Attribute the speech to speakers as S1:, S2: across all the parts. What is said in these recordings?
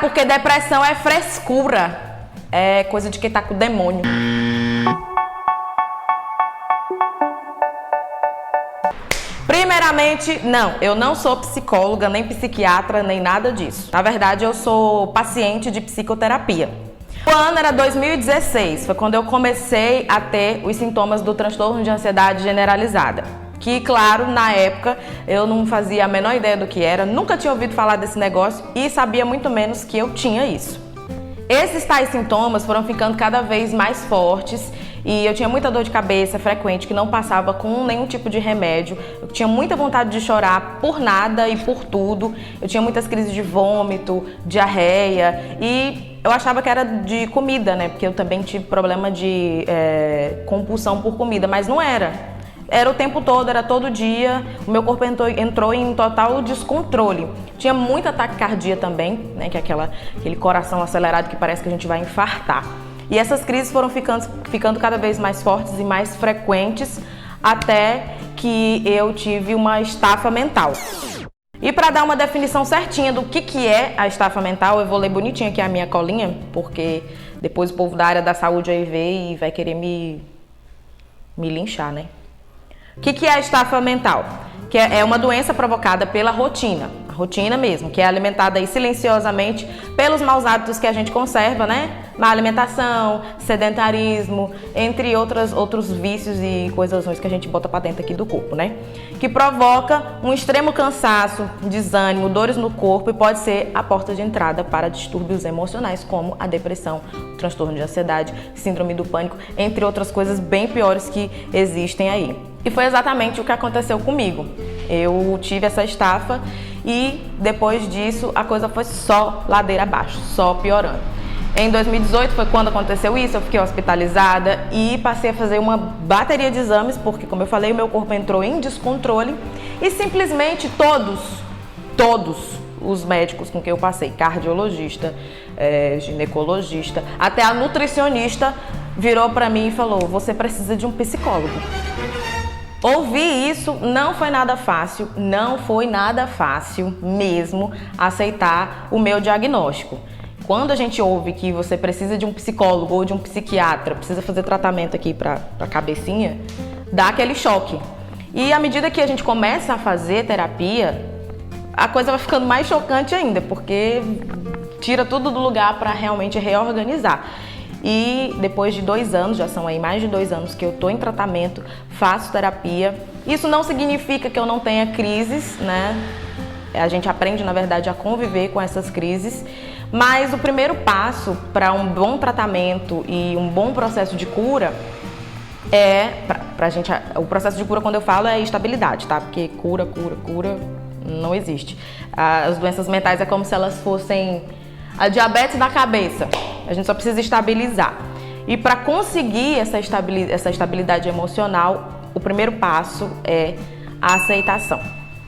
S1: porque depressão é frescura. É coisa de quem tá com o demônio. Primeiramente, não, eu não sou psicóloga, nem psiquiatra, nem nada disso. Na verdade, eu sou paciente de psicoterapia. O ano era 2016, foi quando eu comecei a ter os sintomas do transtorno de ansiedade generalizada. Que, claro, na época eu não fazia a menor ideia do que era, nunca tinha ouvido falar desse negócio e sabia muito menos que eu tinha isso. Esses tais sintomas foram ficando cada vez mais fortes e eu tinha muita dor de cabeça frequente que não passava com nenhum tipo de remédio. Eu tinha muita vontade de chorar por nada e por tudo. Eu tinha muitas crises de vômito, diarreia e eu achava que era de comida, né? Porque eu também tive problema de compulsão por comida, mas não era. Era o tempo todo, era todo dia, o meu corpo entrou em total descontrole. Tinha muita taquicardia também, né, que é aquele coração acelerado que parece que a gente vai infartar. E essas crises foram ficando cada vez mais fortes e mais frequentes, até que eu tive uma estafa mental. E para dar uma definição certinha do que é a estafa mental, eu vou ler bonitinho aqui a minha colinha, porque depois o povo da área da saúde aí vê e vai querer me linchar, né? O que é a estafa mental? Que é uma doença provocada pela rotina, a rotina mesmo, que é alimentada aí silenciosamente pelos maus hábitos que a gente conserva, né? Má alimentação, sedentarismo, entre outros vícios e coisas que a gente bota pra dentro aqui do corpo, né? Que provoca um extremo cansaço, desânimo, dores no corpo e pode ser a porta de entrada para distúrbios emocionais como a depressão, o transtorno de ansiedade, síndrome do pânico, entre outras coisas bem piores que existem aí. E foi exatamente o que aconteceu comigo. Eu tive essa estafa e depois disso a coisa foi só ladeira abaixo, só piorando. Em 2018 foi quando aconteceu isso, eu fiquei hospitalizada e passei a fazer uma bateria de exames, porque como eu falei, o meu corpo entrou em descontrole e simplesmente todos os médicos com quem eu passei, cardiologista, ginecologista, até a nutricionista virou para mim e falou: você precisa de um psicólogo. Ouvir isso não foi nada fácil mesmo aceitar o meu diagnóstico. Quando a gente ouve que você precisa de um psicólogo ou de um psiquiatra, precisa fazer tratamento aqui para a cabecinha, dá aquele choque. E à medida que a gente começa a fazer terapia, a coisa vai ficando mais chocante ainda, porque tira tudo do lugar para realmente reorganizar. E depois de 2 anos, já são aí mais de 2 anos que eu tô em tratamento, faço terapia. Isso não significa que eu não tenha crises, né? A gente aprende, na verdade, a conviver com essas crises. Mas o primeiro passo para um bom tratamento e um bom processo de cura o processo de cura, quando eu falo, é estabilidade, tá? Porque cura não existe. As doenças mentais é como se elas fossem a diabetes da cabeça. A gente só precisa estabilizar. E para conseguir essa estabilidade emocional, o primeiro passo é a aceitação.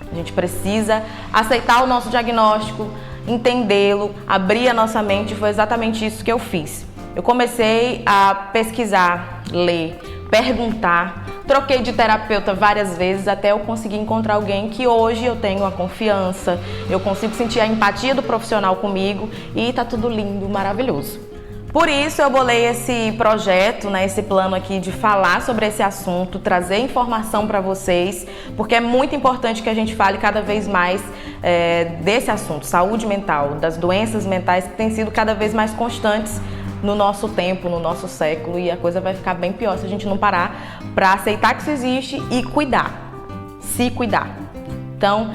S1: A gente precisa aceitar o nosso diagnóstico, entendê-lo, abrir a nossa mente. Foi exatamente isso que eu fiz. Eu comecei a pesquisar, ler, perguntar, troquei de terapeuta várias vezes até eu conseguir encontrar alguém que hoje eu tenho a confiança, eu consigo sentir a empatia do profissional comigo e tá tudo lindo, maravilhoso. Por isso eu bolei esse projeto, né, esse plano aqui de falar sobre esse assunto, trazer informação para vocês, porque é muito importante que a gente fale cada vez mais desse assunto, saúde mental, das doenças mentais que têm sido cada vez mais constantes no nosso tempo, no nosso século, e a coisa vai ficar bem pior se a gente não parar para aceitar que isso existe e cuidar, se cuidar. Então,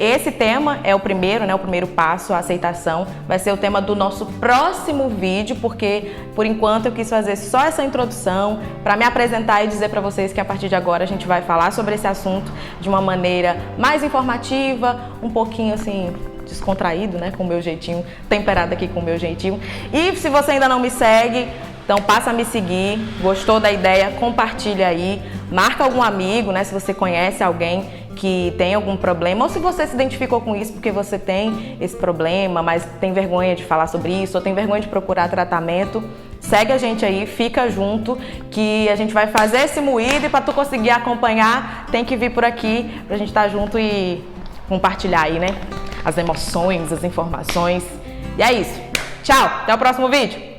S1: esse tema é o primeiro, né, o primeiro passo, a aceitação, vai ser o tema do nosso próximo vídeo, porque por enquanto eu quis fazer só essa introdução para me apresentar e dizer para vocês que a partir de agora a gente vai falar sobre esse assunto de uma maneira mais informativa, um pouquinho assim descontraído, né, com o meu jeitinho, temperado aqui com o meu jeitinho. E se você ainda não me segue, então passa a me seguir, gostou da ideia, compartilha aí, marca algum amigo, né, se você conhece alguém que tem algum problema, ou se você se identificou com isso porque você tem esse problema, mas tem vergonha de falar sobre isso, ou tem vergonha de procurar tratamento, segue a gente aí, fica junto, que a gente vai fazer esse moído, e para tu conseguir acompanhar, tem que vir por aqui pra gente estar junto e compartilhar aí, né, as emoções, as informações E é isso. Tchau, até o próximo vídeo.